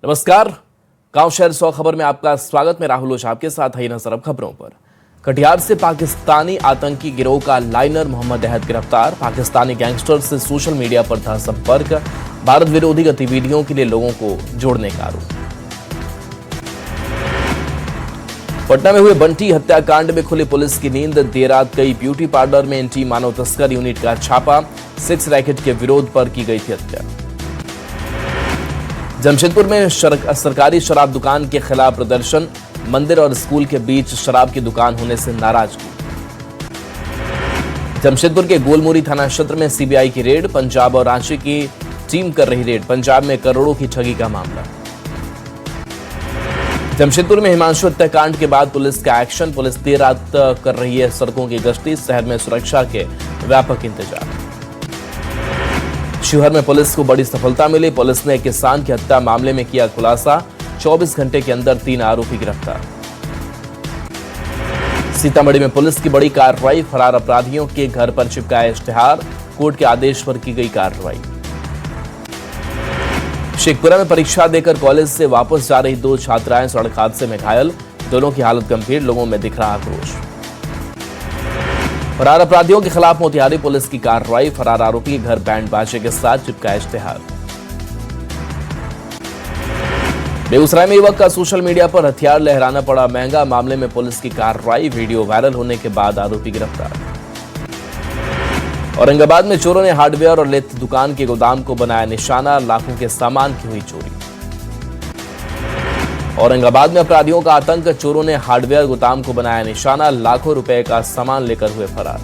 नमस्कार। गांव शहर 100 खबर में आपका स्वागत। मैं राहुल ओझा आपके साथ है नजर अब खबरों पर। कटिहार से पाकिस्तानी आतंकी गिरोह का लाइनर मोहम्मद अहद गिरफ्तार। पाकिस्तानी गैंगस्टर से सोशल मीडिया पर था संपर्क। भारत विरोधी गतिविधियों के लिए लोगों को जोड़ने का आरोप। पटना में हुए बंटी हत्याकांड में खुली पुलिस की नींद। देर रात कई ब्यूटी पार्लर में एंटी मानव तस्कर यूनिट का छापा। सेक्स रैकेट के विरोध पर की गई थी हत्या। जमशेदपुर में सरकारी शराब दुकान के खिलाफ प्रदर्शन। मंदिर और स्कूल के बीच शराब की दुकान होने से नाराजगी। जमशेदपुर के गोलमुरी थाना क्षेत्र में सीबीआई की रेड। पंजाब और रांची की टीम कर रही रेड। पंजाब में करोड़ों की ठगी का मामला। जमशेदपुर में हिमांशु हत्याकांड के बाद पुलिस का एक्शन। पुलिस देर रात कर रही है सड़कों की गश्ती। शहर में सुरक्षा के व्यापक इंतजाम। शिवहर में पुलिस को बड़ी सफलता मिली। पुलिस ने किसान की हत्या मामले में किया खुलासा। 24 घंटे के अंदर 3 आरोपी गिरफ्तार। सीतामढ़ी में पुलिस की बड़ी कार्रवाई। फरार अपराधियों के घर पर चिपकाया इश्तेहार। कोर्ट के आदेश पर की गई कार्रवाई। शेखपुरा में परीक्षा देकर कॉलेज से वापस जा रही 2 छात्राएं सड़क हादसे में घायल। दोनों की हालत गंभीर। लोगों में दिख रहा आक्रोश। फरार अपराधियों के खिलाफ मोतिहारी पुलिस की कार्रवाई। फरार आरोपी के घर बैंड बाजे के साथ चिपकाया इश्तेहार। बेगूसराय में युवक का सोशल मीडिया पर हथियार लहराना पड़ा महंगा। मामले में पुलिस की कार्रवाई। वीडियो वायरल होने के बाद आरोपी गिरफ्तार। औरंगाबाद में चोरों ने हार्डवेयर और लेथ दुकान के गोदाम को बनाया निशाना। लाखों के सामान की हुई चोरी। औरंगाबाद में अपराधियों का आतंक। चोरों ने हार्डवेयर गोदाम को बनाया निशाना। लाखों रुपए का सामान लेकर हुए फरार।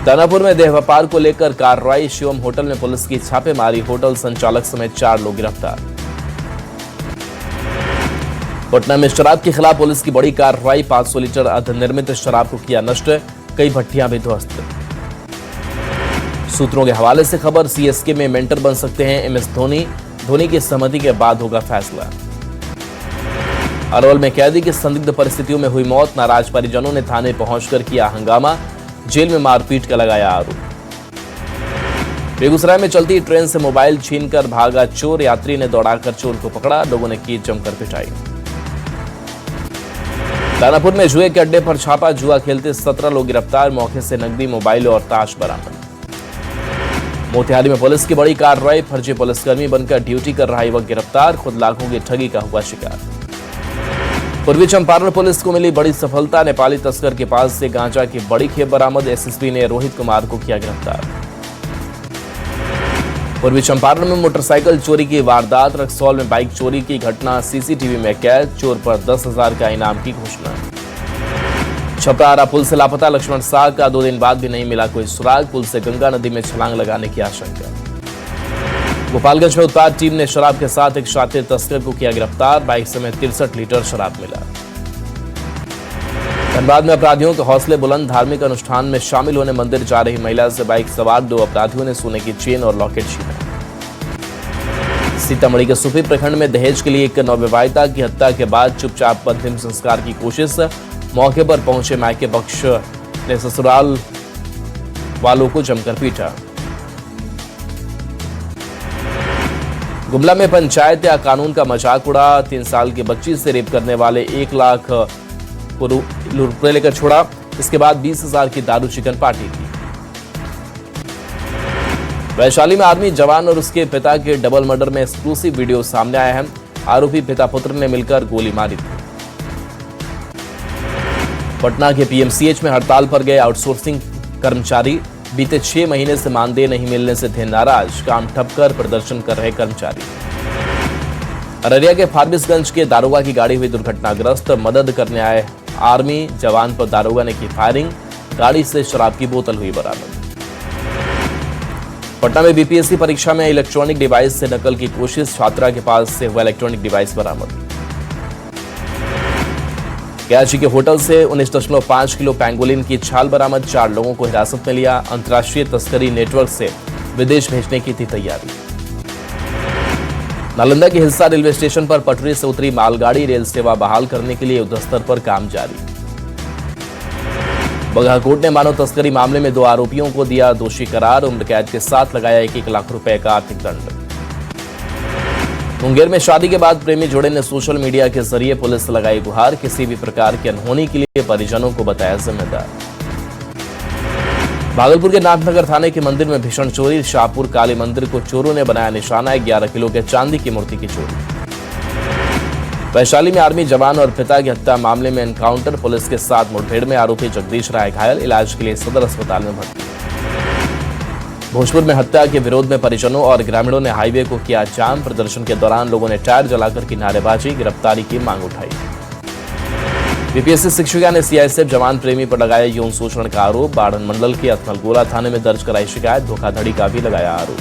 दानापुर में देह व्यापार को लेकर कार्रवाई। शिवम होटल में पुलिस की छापेमारी। होटल संचालक समेत 4 लोग गिरफ्तार। पटना में शराब के खिलाफ पुलिस की बड़ी कार्रवाई। 500 लीटर अर्धनिर्मित शराब को किया नष्ट। कई भट्टियां भी ध्वस्त। सूत्रों के हवाले से खबर। सीएसके में मेंटर बन सकते हैं एमएस धोनी। धोनी की सहमति के बाद होगा फैसला। अरवल में कैदी की संदिग्ध परिस्थितियों में हुई मौत। नाराज परिजनों ने थाने पहुंचकर किया हंगामा। जेल में मारपीट का लगाया आरोप। बेगूसराय में चलती ट्रेन से मोबाइल छीनकर भागा चोर। यात्री ने दौड़ाकर चोर को पकड़ा। लोगों ने की जमकर पिटाई। दानापुर में जुए के अड्डे पर छापा। जुआ खेलते 17 लोग गिरफ्तार। मौके से नकदी, मोबाइल और ताश बरामद। मोतिहारी में पुलिस की बड़ी कार्रवाई। फर्जी पुलिसकर्मी बनकर ड्यूटी कर रहा युवक गिरफ्तार। खुद लाखों की ठगी का हुआ शिकार। पूर्वी चंपारण पुलिस को मिली बड़ी सफलता। नेपाली तस्कर के पास से गांजा की बड़ी खेप बरामद। एसएसपी ने रोहित कुमार को किया गिरफ्तार। पूर्वी चंपारण में मोटरसाइकिल चोरी की वारदात। रक्सौल में बाइक चोरी की घटना सीसीटीवी में कैद। चोर पर 10,000 का इनाम की घोषणा। छपरारा पुल से लापता लक्ष्मण साह का 2 दिन बाद भी नहीं मिला कोई सुराग। पुल से गंगा नदी में छलांग लगाने की आशंका। गोपालगंज में उत्पाद टीम ने शराब के साथ एक शातिर तस्कर को किया गिरफ्तार। बाइक समेत 63 लीटर शराब मिला। धनबाद में अपराधियों के हौसले बुलंद। धार्मिक अनुष्ठान में शामिल होने मंदिर जा रही महिला से बाइक सवार 2 अपराधियों ने सोने की चेन और लॉकेट छीना। सीतामढ़ी के सुपी प्रखंड में दहेज के लिए एक नवविवाहिता की हत्या के बाद चुपचाप अंतिम संस्कार की कोशिश। मौके पर पहुंचे मायके पक्ष ने ससुराल वालों को जमकर पीटा। गुमला में पंचायत या कानून का मजाक उड़ा। 3 साल की बच्ची से रेप करने वाले 1 लाख रुपए लेकर छोड़ा। इसके बाद 20,000 की दारू चिकन पार्टी की। वैशाली में आर्मी जवान और उसके पिता के डबल मर्डर में एक्सक्लूसिव वीडियो सामने आया है। आरोपी पिता पुत्र ने मिलकर गोली मारी थी। पटना के पीएमसीएच में हड़ताल पर गए आउटसोर्सिंग कर्मचारी। बीते 6 महीने से मानदेय नहीं मिलने से थे नाराज। काम ठप कर प्रदर्शन कर रहे कर्मचारी। अररिया के फारबिसगंज के दारोगा की गाड़ी हुई दुर्घटनाग्रस्त। मदद करने आए आर्मी जवान पर दारोगा ने की फायरिंग। गाड़ी से शराब की बोतल हुई बरामद। पटना में बीपीएससी परीक्षा में इलेक्ट्रॉनिक डिवाइस से नकल की कोशिश। छात्रा के पास से हुआ इलेक्ट्रॉनिक डिवाइस बरामद। कराची के होटल से 19.5 किलो पैंगोलिन की छाल बरामद। 4 लोगों को हिरासत में लिया। अंतर्राष्ट्रीय तस्करी नेटवर्क से विदेश भेजने की थी तैयारी। नालंदा के हिलसा रेलवे स्टेशन पर पटरी से उतरी मालगाड़ी। रेल सेवा बहाल करने के लिए युद्धस्तर पर काम जारी। बगहाकोट ने मानव तस्करी मामले में 2 आरोपियों को दिया दोषी करार। उम्र कैद के साथ लगाया 1-1 लाख रुपए का आर्थिक दंड। मुंगेर में शादी के बाद प्रेमी जोड़े ने सोशल मीडिया के जरिए पुलिस से लगाई गुहार, किसी भी प्रकार की अनहोनी के लिए परिजनों को बताया जिम्मेदार। भागलपुर के नाथनगर थाने के मंदिर में भीषण चोरी, शाहपुर काली मंदिर को चोरों ने बनाया निशाना, 11 किलो के चांदी की मूर्ति की चोरी। वैशाली में आर्मी जवान और पिता की हत्या मामले में एनकाउंटर, पुलिस के साथ मुठभेड़ में आरोपी जगदीश राय घायल, इलाज के लिए सदर अस्पताल में भर्ती। भोजपुर में हत्या के विरोध में परिजनों और ग्रामीणों ने हाईवे को किया जाम, प्रदर्शन के दौरान लोगों ने टायर जलाकर की नारेबाजी, गिरफ्तारी की मांग उठाई। बीपीएससी शिक्षिका ने सीआईएसएफ जवान प्रेमी पर लगाया यौन शोषण का आरोप, बाढ़न मंडल के अथमलगोला थाने में दर्ज कराई शिकायत, धोखाधड़ी का भी लगाया आरोप।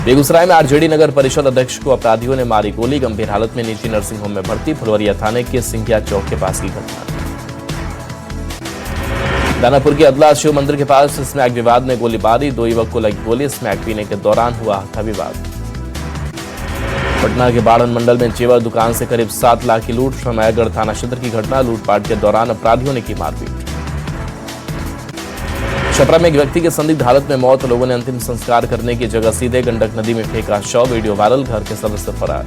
बेगूसराय में आरजेडी नगर परिषद अध्यक्ष को अपराधियों ने मारी गोली, गंभीर हालत में निजी नर्सिंग होम में भर्ती, फुलवरिया थाने के सिंघिया चौक के पास की घटना। दानापुर के अदला शिव मंदिर के पास स्मैक विवाद में गोलीबारी, 2 युवक को लगी गोली, स्मैक पीने के दौरान हुआ था विवाद। पटना के बाढ़न मंडल में जेवर दुकान से करीब 7 लाख की लूट, समयगढ़ थाना क्षेत्र की घटना, लूटपाट के दौरान अपराधियों ने की मारपीट। छपरा में एक व्यक्ति के संदिग्ध हालत में मौत, लोगों ने अंतिम संस्कार करने की जगह सीधे गंडक नदी में फेंका शव, वीडियो वायरल, घर के सदस्य फरार।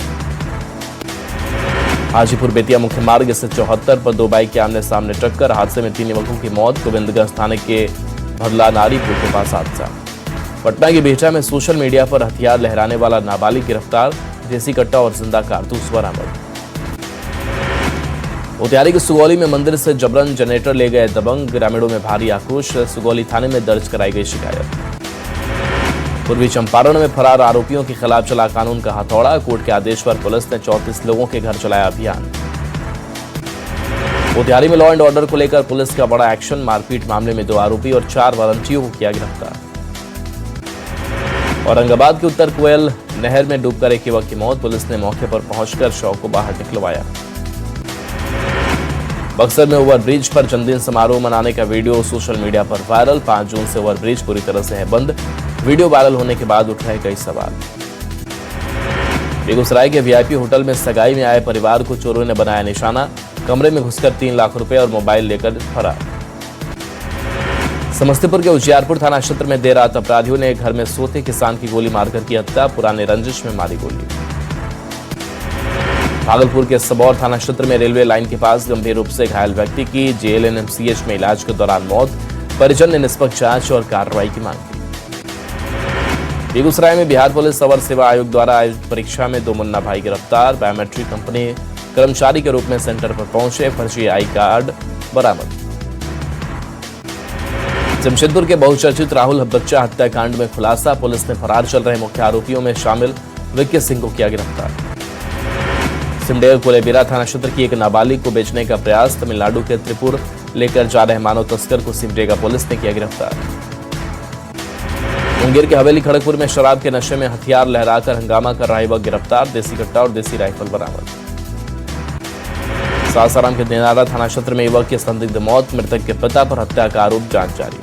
हाजीपुर बेतिया मुख्य मार्ग से 74 पर 2 बाइक के आमने सामने टक्कर, हादसे में 3 युवकों की मौत, गोविंदगंज थाने के भरला नारी पुल के पास हादसा। पटना के बिहटा में सोशल मीडिया पर हथियार लहराने वाला नाबालिग गिरफ्तार, देसी कट्टा और जिंदा कारतूस बरामद। मोतिहारी के सुगौली में मंदिर से जबरन जनरेटर ले गए दबंग, ग्रामीणों में भारी आक्रोश, सुगौली थाने में दर्ज कराई गई शिकायत। पूर्वी चंपारण में फरार आरोपियों के खिलाफ चला कानून का हथौड़ा, कोर्ट के आदेश पर पुलिस ने 34 लोगों के घर चलाया अभियान। मोतिहारी में लॉ एंड ऑर्डर को लेकर पुलिस का बड़ा एक्शन, मारपीट मामले में 2 आरोपी और 4 वारंटियों को किया गिरफ्तार। औरंगाबाद के उत्तर कोयल नहर में डूबकर एक युवक की मौत, पुलिस ने मौके पर पहुंचकर शव को बाहर निकलवाया। बक्सर में ओवरब्रिज पर जन्मदिन समारोह मनाने का वीडियो सोशल मीडिया पर वायरल, 5 जून से ओवरब्रिज पूरी तरह से है बंद, वीडियो वायरल होने के बाद उठ रहे कई सवाल। बेगूसराय के वीआईपी होटल में सगाई में आए परिवार को चोरों ने बनाया निशाना, कमरे में घुसकर 3 लाख रुपए और मोबाइल लेकर फरार। समस्तीपुर के उजियारपुर थाना क्षेत्र में देर रात अपराधियों ने घर में सोते किसान की गोली मारकर की हत्या, पुराने रंजिश में मारी गोली। भागलपुर के सबौर थाना क्षेत्र में रेलवे लाइन के पास गंभीर रूप से घायल व्यक्ति की जेएलएनएमसीएच में इलाज के दौरान मौत, परिजन ने निष्पक्ष जांच और कार्रवाई की मांग की। बेगूसराय में बिहार पुलिस अवर सेवा आयोग द्वारा आयोजित परीक्षा में 2 मुन्ना भाई गिरफ्तार, बायोमेट्रिक कंपनी कर्मचारी के रूप में सेंटर पर पहुंचे, फर्जी आई कार्ड बरामद। जमशेदपुर के बहुचर्चित राहुल बच्चा हत्याकांड में खुलासा, पुलिस ने फरार चल रहे मुख्य आरोपियों में शामिल विक्की सिंह को किया गिरफ्तार। सिमडेगा कोलेबिरा थाना क्षेत्र की एक नाबालिग को बेचने का प्रयास, तमिलनाडु के त्रिपुर लेकर जा रहे मानव तस्कर को सिमडेगा पुलिस ने किया गिरफ्तार। मुंगेर के हवेली खड़गपुर में शराब के नशे में हथियार लहराकर हंगामा कर रहा युवक गिरफ्तार, देसी कट्टा और देसी राइफल बरामद। सासाराम के दिनारा थाना क्षेत्र में युवक की संदिग्ध मौत, मृतक के पिता पर हत्या का आरोप, जांच जारी।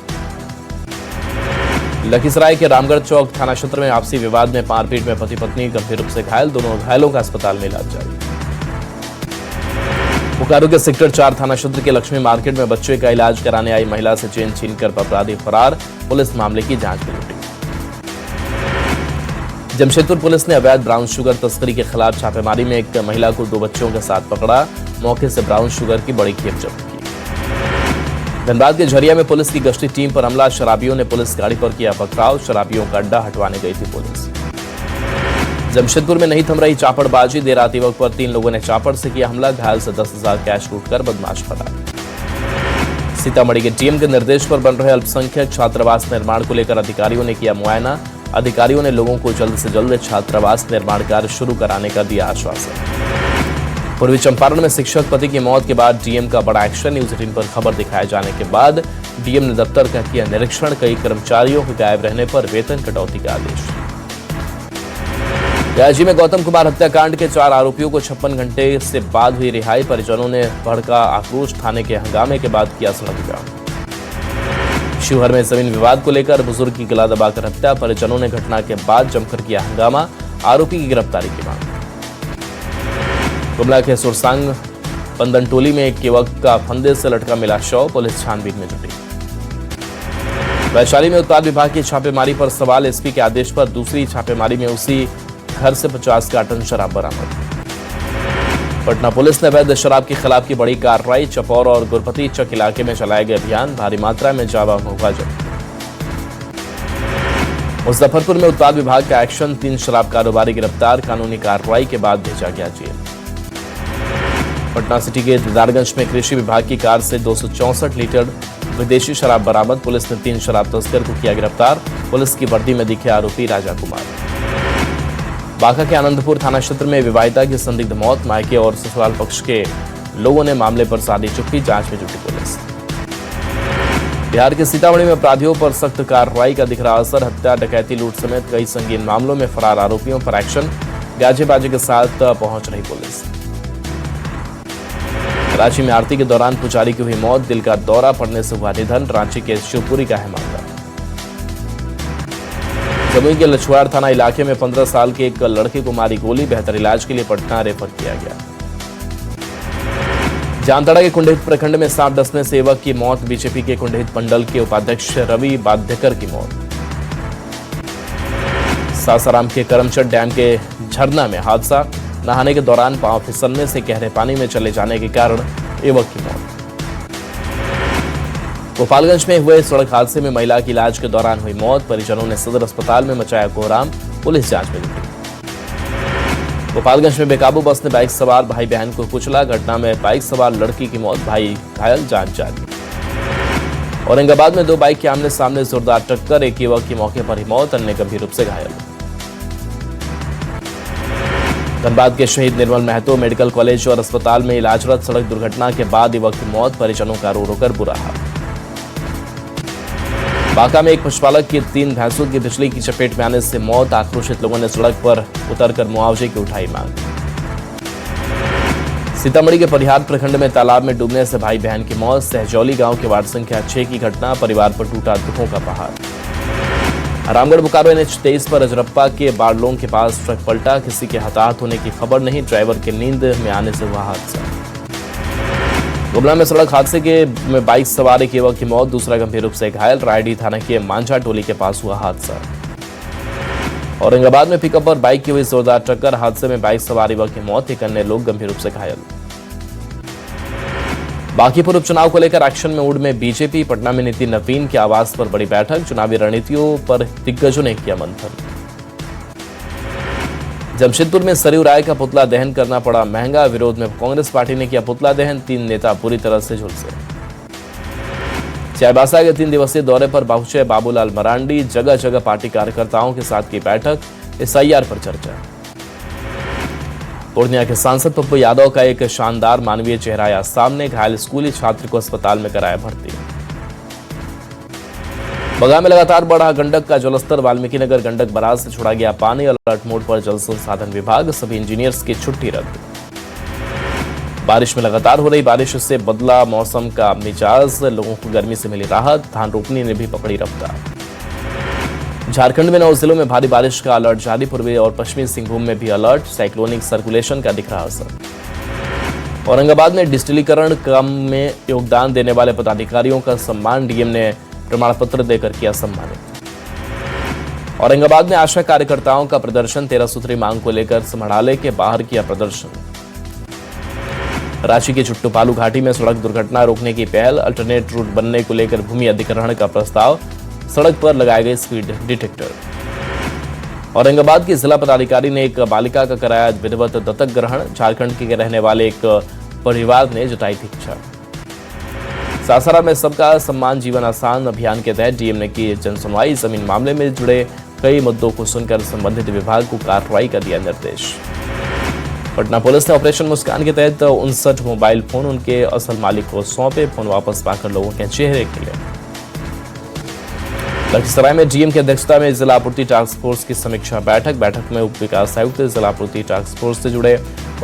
लखीसराय के रामगढ़ चौक थाना क्षेत्र में आपसी विवाद में मारपीट में पति पत्नी गंभीर रूप से घायल, दोनों घायलों का अस्पताल में इलाज जारी। बोकारो के सेक्टर 4 थाना क्षेत्र के लक्ष्मी मार्केट में बच्चे का इलाज कराने आई महिला से चेन छीनकर अपराधी फरार, पुलिस मामले की जांच में जुटी। जमशेदपुर पुलिस ने अवैध ब्राउन शुगर तस्करी के खिलाफ छापेमारी में एक महिला को 2 बच्चों के साथ पकड़ा, मौके से ब्राउन शुगर की बड़ी खेप जब्त की। धनबाद के झरिया में पुलिस की गश्ती टीम पर हमला, शराबियों ने पुलिस गाड़ी पर किया पथराव, शराबियों का अड्डा हटवाने गई थी पुलिस। जमशेदपुर में नहीं थम रही चापड़बाजी, देर रात युवक पर 3 लोगों ने चापड़ से किया हमला, घायल से 10,000 कैश लूटकर बदमाश फरार। सीतामढ़ी के टीएम के निर्देश पर बन रहे अल्पसंख्यक छात्रावास निर्माण को लेकर अधिकारियों ने किया मुआयना, अधिकारियों ने लोगों को जल्द से जल्द छात्रावास निर्माण कार्य शुरू कराने का दिया आश्वासन। पूर्वी चंपारण में शिक्षक पति की मौत के बाद डीएम का बड़ा एक्शन, न्यूज 18 पर खबर दिखाए जाने के बाद डीएम ने दफ्तर का किया निरीक्षण, कई कर्मचारियों के गायब रहने पर वेतन कटौती का आदेश। गाजी में गौतम कुमार हत्याकांड के 4 आरोपियों को 56 घंटे से बाद हुई रिहाई, परिजनों ने भड़का आक्रोश, थाने के हंगामे के बाद किया सड़क जाम। शिवहर में जमीन विवाद को लेकर बुजुर्ग की गला दबाकर हत्या, परिजनों ने घटना के बाद जमकर किया हंगामा, आरोपी की गिरफ्तारी की मांग। गुमला के सुरसांग पंदनटोली में एक युवक का फंदे से लटका मिला शव, पुलिस छानबीन में जुटी। वैशाली में उत्पाद विभाग की छापेमारी पर सवाल, एसपी के आदेश पर दूसरी छापेमारी में उसी घर से 50 कार्टन शराब बरामद। पटना पुलिस ने अवैध शराब के खिलाफ की बड़ी कार्रवाई। चपौर और गुरपति चक इलाके में चलाए गए अभियान, भारी मात्रा में जावा महुआ जब्त। मुजफ्फरपुर में उत्पाद विभाग का एक्शन, 3 शराब कारोबारी गिरफ्तार, कानूनी कार्रवाई के बाद भेजा गया जेल। पटना सिटी के दीदारगंज में कृषि विभाग की कार से 264 लीटर विदेशी शराब बरामद, पुलिस ने 3 शराब तस्कर को किया गिरफ्तार। पुलिस की वर्दी में दिखे आरोपी राजा कुमार। बांका के आनंदपुर थाना क्षेत्र में विवाहिता की संदिग्ध मौत, मायके और ससुराल पक्ष के लोगों ने मामले पर साधी चुप्पी, जांच में जुटी पुलिस। बिहार के सीतामढ़ी में अपराधियों पर सख्त कार्रवाई का दिख रहा असर, हत्या, डकैती, लूट समेत कई संगीन मामलों में फरार आरोपियों पर एक्शन, गाजे बाजे के साथ पहुंच रही पुलिस। रांची में आरती के दौरान पुजारी की हुई मौत, दिल का दौरा पड़ने से हुआ निधन, रांची के शिवपुरी का है मामला। जमुई के लछुआड़ थाना इलाके में 15 साल के एक लड़के को मारी गोली, बेहतर इलाज के लिए पटना रेफर किया गया। जामताड़ा के कुंडहित प्रखंड में सांप डसने से युवक की मौत, बीजेपी के कुंडहित मंडल के उपाध्यक्ष रवि बाध्यकर की मौत। सासाराम के करमचट डैम के झरना में हादसा, नहाने के दौरान पांव फिसलने से गहरे पानी में चले जाने के कारण युवक की मौत। गोपालगंज में हुए सड़क हादसे में महिला की इलाज के दौरान हुई मौत, परिजनों ने सदर अस्पताल में मचाया कोहराम, पुलिस जांच में जुटी। गोपालगंज में बेकाबू बस ने बाइक सवार भाई बहन को कुचला, घटना में बाइक सवार लड़की की मौत, भाई घायल, जांच जारी। औरंगाबाद में 2 बाइक के आमने सामने जोरदार टक्कर, एक युवक की मौके पर ही मौत, अन्य गंभीर रूप से घायल। धनबाद के शहीद निर्मल महतो मेडिकल कॉलेज और अस्पताल में इलाजरत, सड़क दुर्घटना के बाद युवक की मौत, परिजनों का रो रो कर बुरा हाल। बांका में एक पशुपालक की 3 भैंसों की बिजली की चपेट में आने से मौत, आक्रोशित लोगों ने सड़क पर उतरकर मुआवजे की उठाई मांग। सीतामढ़ी के परिहार प्रखंड में तालाब में डूबने से भाई बहन की मौत, सहजौली गांव के वार्ड संख्या 6 की घटना, परिवार पर टूटा दुखों का पहाड़। रामगढ़ बोकारो NH-23 पर अजरप्पा के बारलोंग के पास ट्रक पलटा, किसी के हताहत होने की खबर नहीं, ड्राइवर के नींद में आने से हुआ हादसा। गुमला में सड़क हादसे में बाइक सवार एक युवक की मौत, दूसरा गंभीर रूप से घायल, रायडी थाना के मांझा टोली के पास हुआ हादसा। औरंगाबाद में पिकअप और बाइक की हुई जोरदार टक्कर, हादसे में बाइक सवार युवक की मौत, एक अन्य लोग गंभीर रूप से घायल। बांकीपुर उपचुनाव को लेकर एक्शन में मूड में बीजेपी, पटना में नितिन नवीन के आवास पर बड़ी बैठक, चुनावी रणनीतियों पर दिग्गजों ने किया मंथन। जमशेदपुर में सरयू राय का पुतला दहन करना पड़ा महंगा, विरोध में कांग्रेस पार्टी ने किया पुतला दहन, 3 नेता पूरी तरह से झुलसे। चाईबासा के 3 दिवसीय दौरे पर पहुंचे बाबूलाल मरांडी, जगह जगह पार्टी कार्यकर्ताओं के साथ की बैठक, SIR पर चर्चा। पूर्णिया के सांसद पप्पू यादव का एक शानदार मानवीय चेहरा आया सामने, घायल स्कूली छात्र को अस्पताल में कराया भर्ती। बगहा में लगातार बढ़ा गंडक का जलस्तर, वाल्मीकिनगर गंडक बराज से छोड़ा गया पानी, अलर्ट मोड पर जल संसाधन विभाग, सभी इंजीनियर्स की छुट्टी रद्द। बारिश में लगातार हो रही बारिश से बदला मौसम का मिजाज, लोगों को गर्मी से मिली राहत, धान रोपनी ने भी पकड़ी रफ्तार। झारखंड में 9 जिलों में भारी बारिश का अलर्ट जारी, पूर्वी और पश्चिमी सिंहभूम में भी अलर्ट, साइक्लोनिक सर्कुलेशन का दिख रहा असर। औरंगाबाद में डिजिटलीकरण काम में योगदान देने वाले पदाधिकारियों का सम्मान, डीएम ने प्रमाण पत्र देकर किया सम्मानित। औरंगाबाद में आशा कार्यकर्ताओं का प्रदर्शन, 13 सूत्री मांग को लेकर समाहरणालय के बाहर किया प्रदर्शन। रांची की चुट्टूपालू घाटी में सड़क दुर्घटना रोकने की पहल, अल्टरनेट रूट बनने को लेकर भूमि अधिग्रहण का प्रस्ताव, सड़क पर लगाए गए स्पीड डिटेक्टर। औरंगाबाद की जिला पदाधिकारी ने एक बालिका का कराया विधिवत दत्तक ग्रहण, झारखंड के रहने वाले एक परिवार ने जताई थी इच्छा। सासाराम में सबका सम्मान जीवन आसान अभियान के तहत डीएम ने की जनसुनवाई, जमीन मामले में जुड़े कई मुद्दों को सुनकर संबंधित विभाग को कार्रवाई का दिया निर्देश। पटना पुलिस ने ऑपरेशन मुस्कान के तहत 59 मोबाइल फोन उनके असल मालिक को सौंपे, फोन वापस पाकर लोगों के चेहरे खिले। लखीसराय में डीएम की अध्यक्षता में जिला आपूर्ति टास्क फोर्स की समीक्षा बैठक में उप विकास आयुक्त, जिला आपूर्ति टास्क फोर्स से जुड़े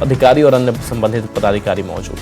अधिकारी और अन्य संबंधित पदाधिकारी मौजूद।